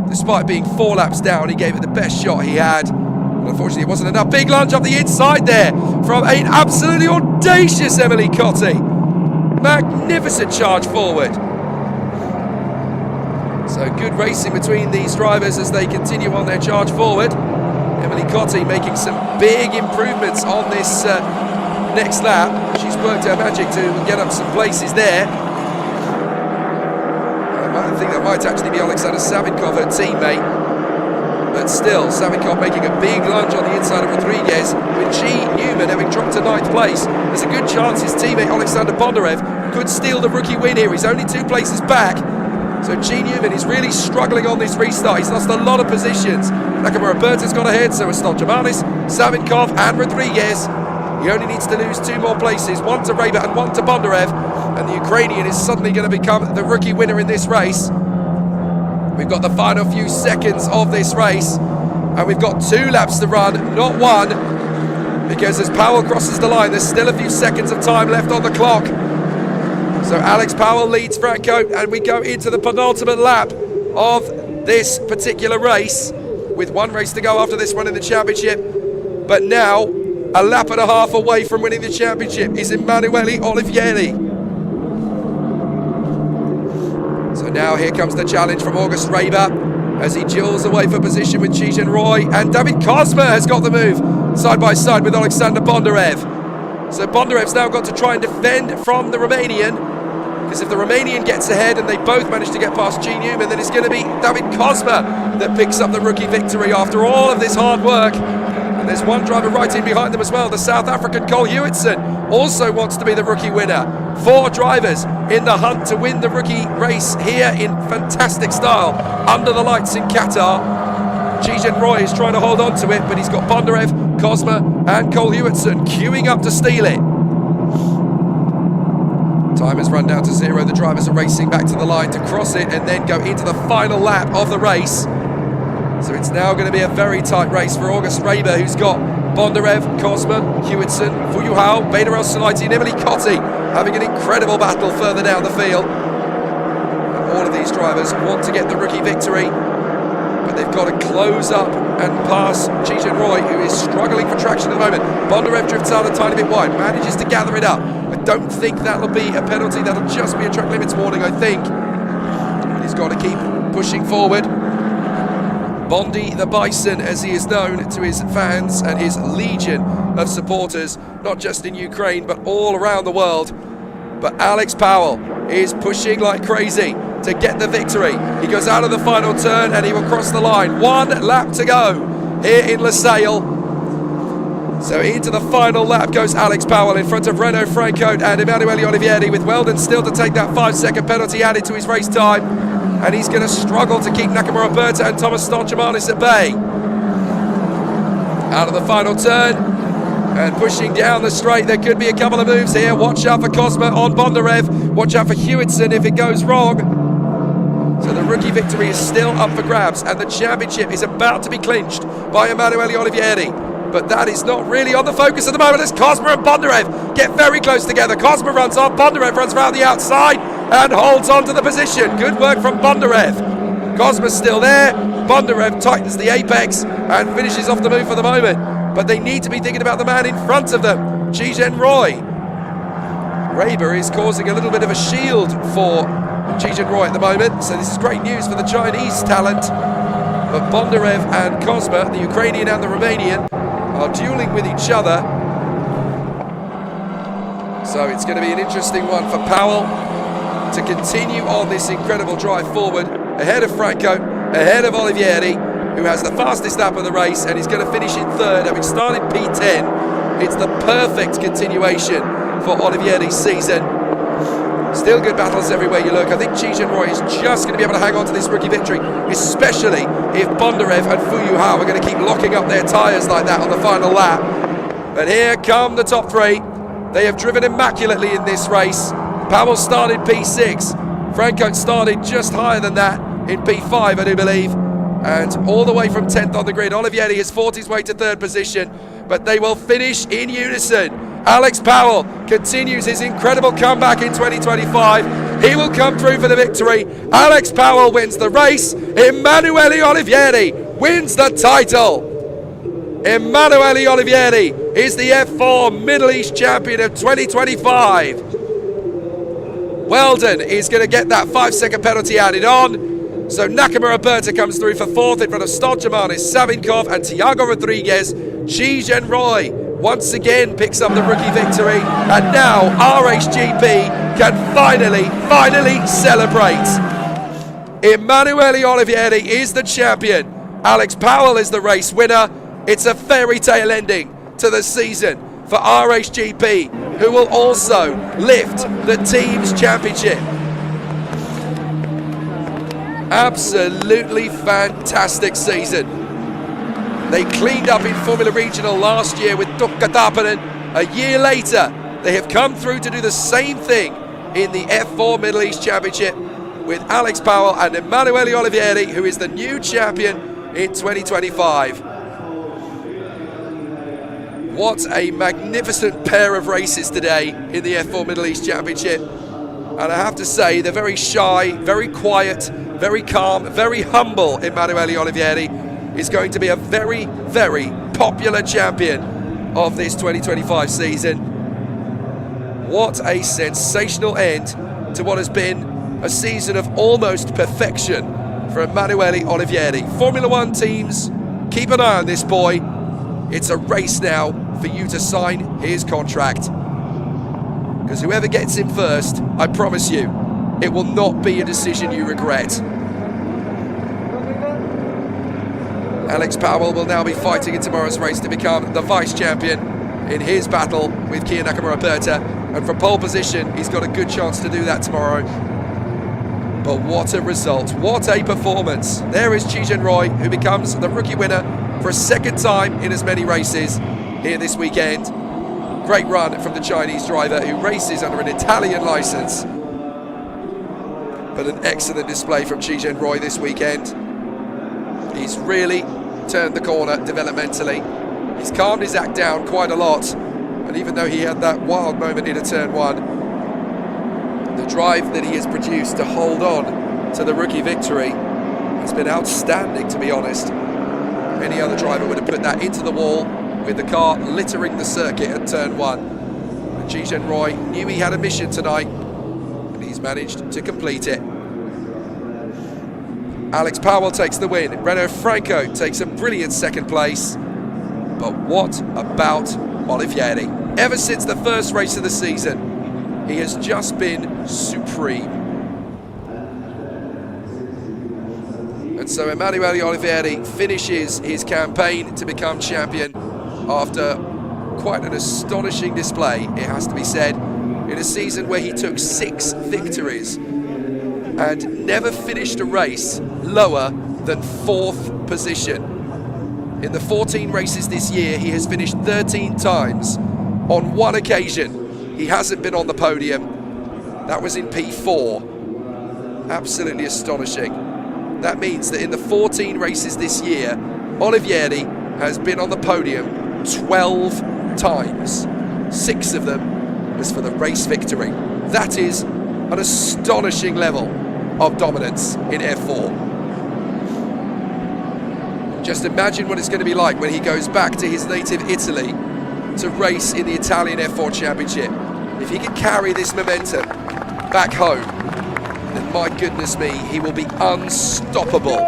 Despite being 4 laps down, he gave it the best shot he had. But unfortunately, it wasn't enough. Big lunge up the inside there from an absolutely audacious Emily Cotti. Magnificent charge forward. So good racing between these drivers as they continue on their charge forward. Emily Cotti making some big improvements on this next lap. She's worked her magic to get up some places there. I think that might actually be Alexander Savinkov, her teammate. But still, Savinkov making a big lunge on the inside of Rodriguez, with G. Newman having dropped to 9th place. There's a good chance his teammate Alexander Bondarev could steal the rookie win here. He's only 2 places back. So G. Newman is really struggling on this restart. He's lost a lot of positions. Nakamura Berta's got ahead, so has Stoljamanis, Savinkov and Rodriguez. He only needs to lose 2 more places, 1 to Reber and 1 to Bondarev, and the Ukrainian is suddenly going to become the rookie winner in this race. We've got the final few seconds of this race, and we've got 2 laps to run, not 1, because as Powell crosses the line, there's still a few seconds of time left on the clock. So Alex Powell leads Franco, and we go into the penultimate lap of this particular race, with 1 race to go after this one in the championship. But now, a lap and a half away from winning the championship is Emanuele Olivieri. So now here comes the challenge from August Reber as he jills away for position with Chichen Roy, and David Kozma has got the move side by side with Alexander Bondarev. So Bondarev's now got to try and defend from the Romanian, because if the Romanian gets ahead and they both manage to get past G. Newman, then it's going to be David Kozma that picks up the rookie victory after all of this hard work. And there's 1 driver right in behind them as well. The South African Cole Hewitson also wants to be the rookie winner. 4 drivers in the hunt to win the rookie race here in fantastic style under the lights in Qatar. Chichen Roy is trying to hold on to it, but he's got Bondarev, Kozma and Cole Hewitson queuing up to steal it. Time has run down to 0. The drivers are racing back to the line to cross it and then go into the final lap of the race. So it's now going to be a very tight race for August Reber, who's got Bondarev, Kozma, Hewitson, Fuyuhao, Beda El Sulaiti and Emily Cotti having an incredible battle further down the field. And all of these drivers want to get the rookie victory, but they've got to close up and pass Chichen Roy, who is struggling for traction at the moment. Bondarev drifts out a tiny bit wide, manages to gather it up. I don't think that'll be a penalty, that'll just be a track limits warning, I think. But he's got to keep pushing forward. Bondi the Bison, as he is known to his fans and his legion of supporters, not just in Ukraine but all around the world. But Alex Powell is pushing like crazy to get the victory. He goes out of the final turn and he will cross the line. 1 lap to go here in Lusail. So into the final lap goes Alex Powell in front of Renaud Franco and Emanuele Olivieri, with Weldon still to take that 5-second penalty added to his race time. And he's going to struggle to keep Nakamura Berta and Thomas Stolchamanis at bay. Out of the final turn and pushing down the straight, there could be a couple of moves here. Watch out for Kozma on Bondarev. Watch out for Hewitson if it goes wrong. So the rookie victory is still up for grabs, and the championship is about to be clinched by Emanuele Olivieri. But that is not really on the focus at the moment as Kozma and Bondarev get very close together. Kozma runs off, Bondarev runs around the outside and holds on to the position. Good work from Bondarev. Kozma's still there. Bondarev tightens the apex and finishes off the move for the moment. But they need to be thinking about the man in front of them, Chichen Roy. Reber is causing a little bit of a shield for Chichen Roy at the moment, so this is great news for the Chinese talent. But Bondarev and Kozma, the Ukrainian and the Romanian, are dueling with each other. So it's going to be an interesting one for Powell to continue on this incredible drive forward, ahead of Franco, ahead of Olivieri, who has the fastest lap of the race and is going to finish in 3rd, having started P10. It's the perfect continuation for Olivieri's season. Still good battles everywhere you look. I think Chichen Roy is just going to be able to hang on to this rookie victory, especially if Bondarev and Fuyuhao are going to keep locking up their tyres like that on the final lap. But here come the top 3. They have driven immaculately in this race. Powell started P6. Franco started just higher than that in P5, I do believe. And all the way from 10th on the grid, Olivieri has fought his way to 3rd position, but they will finish in unison. Alex Powell continues his incredible comeback in 2025. He will come through for the victory. Alex Powell wins the race. Emanuele Olivieri wins the title. Emanuele Olivieri is the F4 Middle East champion of 2025. Weldon is going to get that 5-second penalty added on. So Nakamura Berta comes through for 4th in front of Stolchamanis, Savinkov and Thiago Rodriguez. Chichen Roy once again picks up the rookie victory, and now RHGP can finally celebrate. Emanuele Olivieri is the champion. Alex Powell is the race winner. It's a fairy tale ending to the season for RHGP, who will also lift the team's championship. Absolutely fantastic season. They cleaned up in Formula Regional last year with Tukka Tapanen. A year later, they have come through to do the same thing in the F4 Middle East Championship with Alex Powell and Emanuele Olivieri, who is the new champion in 2025. What a magnificent pair of races today in the F4 Middle East Championship. And I have to say, the very shy, very quiet, very calm, very humble Emanuele Olivieri is going to be a very, very popular champion of this 2025 season. What a sensational end to what has been a season of almost perfection for Emanuele Olivieri. Formula One teams, keep an eye on this boy. It's a race now for you to sign his contract. Because whoever gets him first, I promise you, it will not be a decision you regret. Alex Powell will now be fighting in tomorrow's race to become the vice champion in his battle with Kia Nakamura-Berta. And from pole position, he's got a good chance to do that tomorrow. But what a result, what a performance. There is Chi Roy, who becomes the rookie winner for a second time in as many races here this weekend. Great run from the Chinese driver who races under an Italian license. But an excellent display from Chi Roy this weekend. He's really turned the corner developmentally. He's calmed his act down quite a lot. And even though he had that wild moment in turn one, the drive that he has produced to hold on to the rookie victory has been outstanding, to be honest. Any other driver would have put that into the wall with the car littering the circuit at turn one. And Chi Roy knew he had a mission tonight, and he's managed to complete it. Alex Powell takes the win. Renaud Franco takes a brilliant second place. But what about Olivieri? Ever since the first race of the season, he has just been supreme. And so Emanuele Olivieri finishes his campaign to become champion after quite an astonishing display, it has to be said, in a season where he took 6 victories and never finished a race lower than 4th position. In the 14 races this year, he has finished 13 times. On one occasion, he hasn't been on the podium. That was in P4. Absolutely astonishing. That means that in the 14 races this year, Olivieri has been on the podium 12 times. 6 of them was for the race victory. That is an astonishing level of dominance in F4. Just imagine what it's going to be like when he goes back to his native Italy to race in the Italian F4 Championship. If he can carry this momentum back home, then my goodness me, he will be unstoppable.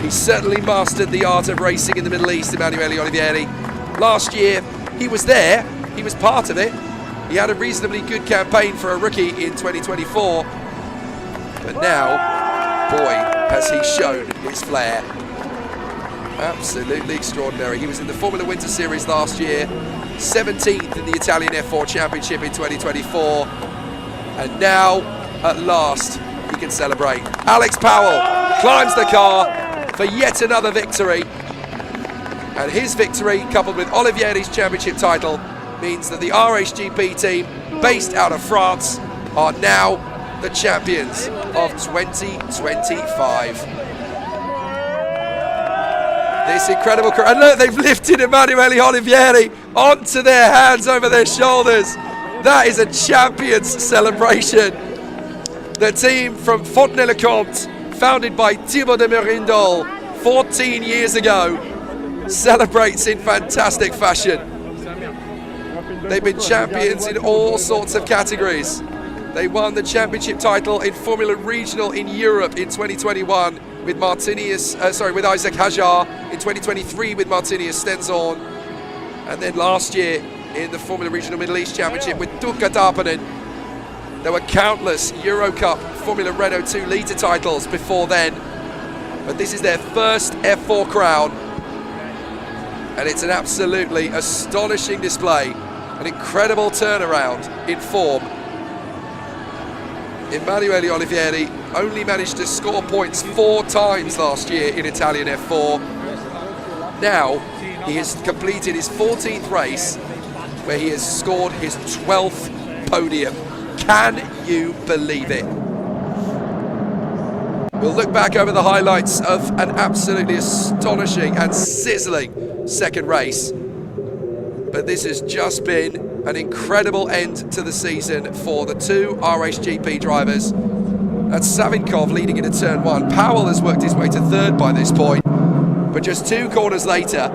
He certainly mastered the art of racing in the Middle East, Emanuele Olivieri. Last year, he was there, he was part of it. He had a reasonably good campaign for a rookie in 2024. But now, boy, has he shown his flair. Absolutely extraordinary. He was in the Formula Winter Series last year, 17th in the Italian F4 Championship in 2024. And now, at last, he can celebrate. Alex Powell climbs the car for yet another victory. And his victory, coupled with Olivieri's championship title, means that the RHGP team, based out of France, are now the champions of 2025. This incredible career. And look, they've lifted Emanuele Olivieri onto their hands over their shoulders. That is a champion's celebration. The team from Fontenay-le-Comte, founded by Thibaut de Merindol 14 years ago, celebrates in fantastic fashion. They've been champions in all sorts of categories. They won the championship title in Formula Regional in Europe in 2021 with with Isaac Hajar, in 2023 with Martinius Stenzorn, and then last year in the Formula Regional Middle East Championship with Tukka Tapanen. There were countless Euro Cup Formula Renault 2 litre titles before then. but this is their first F4 crown, and it's an absolutely astonishing display, an incredible turnaround in form. Emanuele Olivieri only managed to score points 4 times last year in Italian F4. Now he has completed his 14th race, where he has scored his 12th podium. Can you believe it? We'll look back over the highlights of an absolutely astonishing and sizzling second race, but this has just been an incredible end to the season for the 2 RHGP drivers. That's Savinkov leading into turn 1. Powell has worked his way to 3rd by this point, but just 2 corners later,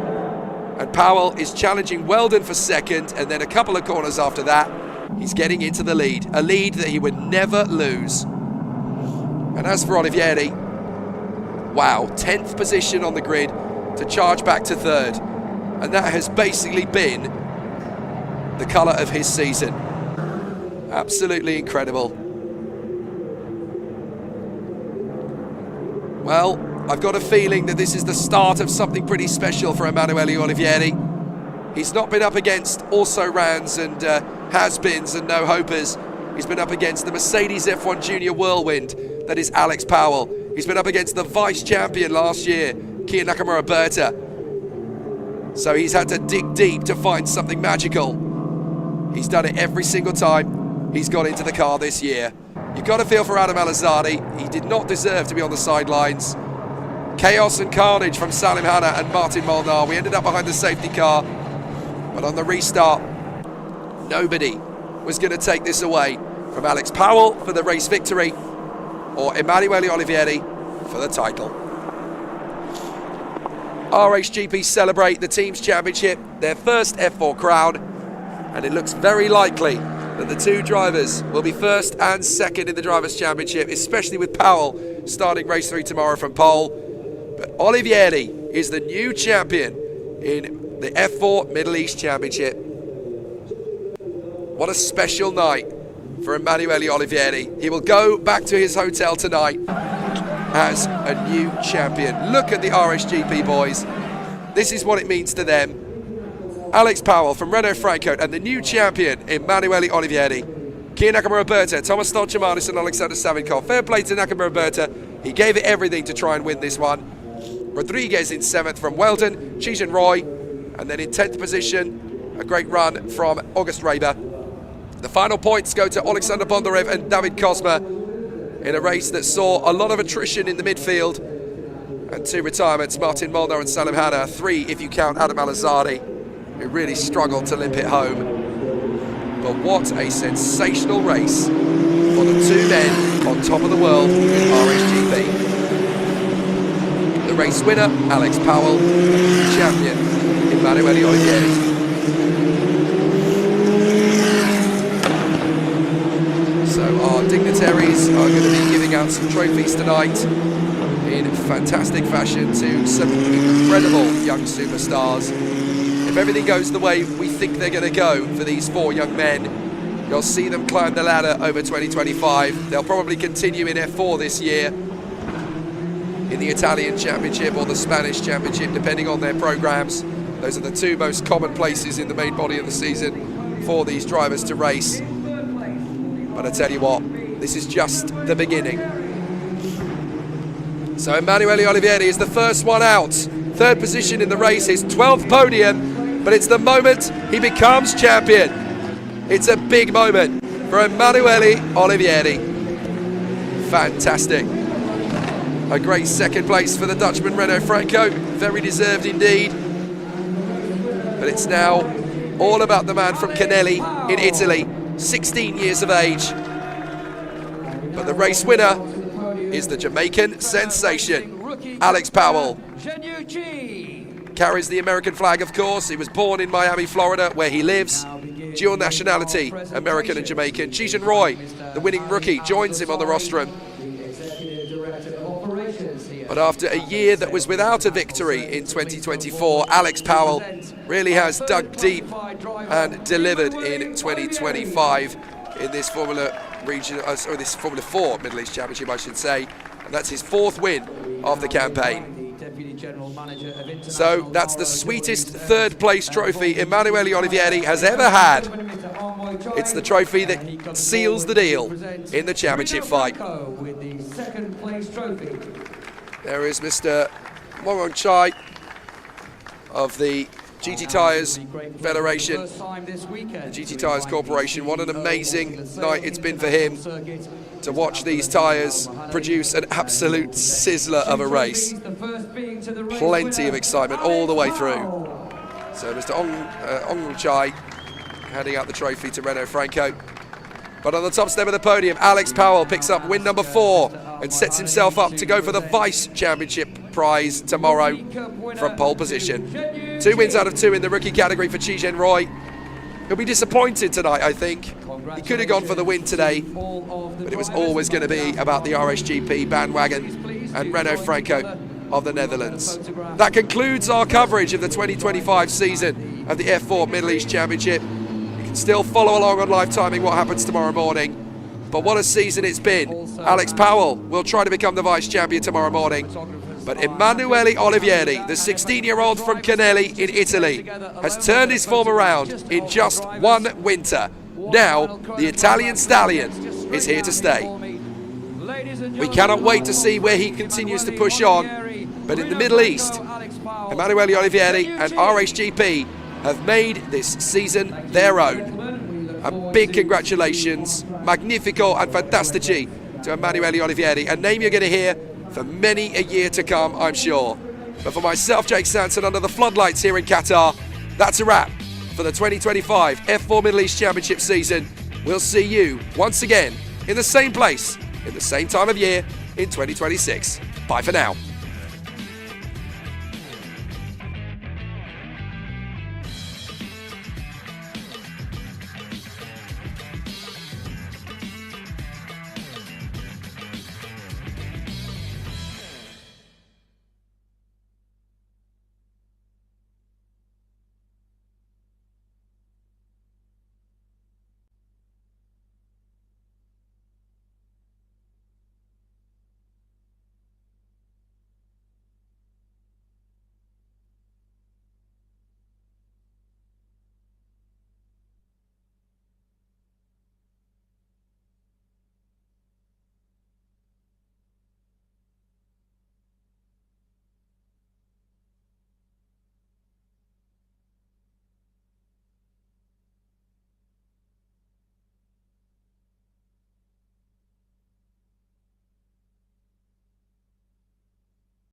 and Powell is challenging Weldon for 2nd, and then a couple of corners after that, he's getting into the lead, a lead that he would never lose. And as for Olivieri, wow, 10th position on the grid to charge back to 3rd, and that has basically been the colour of his season. Absolutely incredible. Well, I've got a feeling that this is the start of something pretty special for Emanuele Olivieri. He's not been up against also-rans and has-beens and no-hopers. He's been up against the Mercedes F1 Junior Whirlwind, that is Alex Powell. He's been up against the vice-champion last year, Kia Nakamura Berta. So he's had to dig deep to find something magical. He's done it every single time he's got into the car this year. You've got to feel for Adam Al-Azadi. He did not deserve to be on the sidelines. Chaos and carnage from Salim Hanna and Martin Molnar. We ended up behind the safety car, but on the restart, nobody was going to take this away from Alex Powell for the race victory or Emanuele Olivieri for the title. RHGP celebrate the Teams Championship, their first F4 crown, and it looks very likely that the 2 drivers will be 1st and 2nd in the Drivers' Championship, especially with Powell starting race 3 tomorrow from pole. But Olivieri is the new champion in the F4 Middle East Championship. What a special night for Emanuele Olivieri. He will go back to his hotel tonight as a new champion. Look at the RSGP boys. This is what it means to them. Alex Powell from Renault Franco and the new champion, Emanuele Olivieri. Kia Nakamura Berta, Thomas Stolchamanis and Alexander Savinkov. Fair play to Nakamura Berta. He gave it everything to try and win this one. Rodriguez in 7th from Weldon, Cheech and Roy, and then in 10th position, a great run from August Raber. The final points go to Alexander Bondarev and David Kozma in a race that saw a lot of attrition in the midfield and 2 retirements, Martin Molnar and Salim Hanna, 3 if you count Adam Al-Azadi, who really struggled to limp it home. But what a sensational race for the 2 men on top of the world in RHGP. The race winner, Alex Powell, champion, Emanuele Olivieri. So our dignitaries are going to be giving out some trophies tonight in fantastic fashion to some incredible young superstars. If everything goes the way we think they're going to go for these 4 young men, you'll see them climb the ladder over 2025. They'll probably continue in F4 this year, in the Italian Championship or the Spanish Championship, depending on their programs. Those are the 2 most common places in the main body of the season for these drivers to race. But I tell you what, this is just the beginning. So Emanuele Olivieri is the first one out. 3rd position in the race, his 12th podium, but it's the moment he becomes champion. It's a big moment for Emanuele Olivieri. Fantastic. A great 2nd place for the Dutchman Renault Franco, very deserved indeed. But it's now all about the man from Canelli in Italy, 16 years of age. But the race winner is the Jamaican sensation, Alex Powell. Carries the American flag, of course. He was born in Miami, Florida, where he lives. Dual nationality, American and Jamaican. Cheech and Roy, the winning rookie, joins him on the rostrum. But after a year that was without a victory in 2024, Alex Powell really has dug deep and delivered in 2025 in this Formula 4 Middle East Championship, I should say. and that's his 4th win of the campaign. So that's the sweetest 3rd place trophy Emanuele Olivieri has ever had. It's the trophy that seals the deal in the championship fight. There is Mr. Moron Chai of the GT Tyres Federation, the GT Tyres Corporation. What an amazing night it's been for him to watch these tyres produce an absolute sizzler of a race. Plenty of excitement all the way through. So Mr. Ong Chai handing out the trophy to Renault Franco. But on the top step of the podium, Alex Powell picks up win number 4 and sets himself up to go for the Vice Championship prize tomorrow from pole position. 2 wins out of 2 in the rookie category for Chi Zhen Roy. He'll be disappointed tonight, I think. He could have gone for the win today, but it was always going to be about the RSGP bandwagon and Renault Franco of the Netherlands. That concludes our coverage of the 2025 season of the F4 Middle East Championship. You can still follow along on live timing what happens tomorrow morning. But what a season it's been. Alex Powell will try to become the vice champion tomorrow morning. But Emanuele Olivieri, the 16-year-old from Canelli in Italy, has turned his form around in just 1 winter. Now, the Italian stallion is here to stay. We cannot wait to see where he continues to push on. But in the Middle East, Emanuele Olivieri and RSGP have made this season their own. A big congratulations, magnifico and fantastici to Emanuele Olivieri, a name you're going to hear for many a year to come, I'm sure. But for myself, Jake Sanson, under the floodlights here in Qatar, that's a wrap for the 2025 F4 Middle East Championship season. We'll see you once again in the same place, in the same time of year in 2026. Bye for now.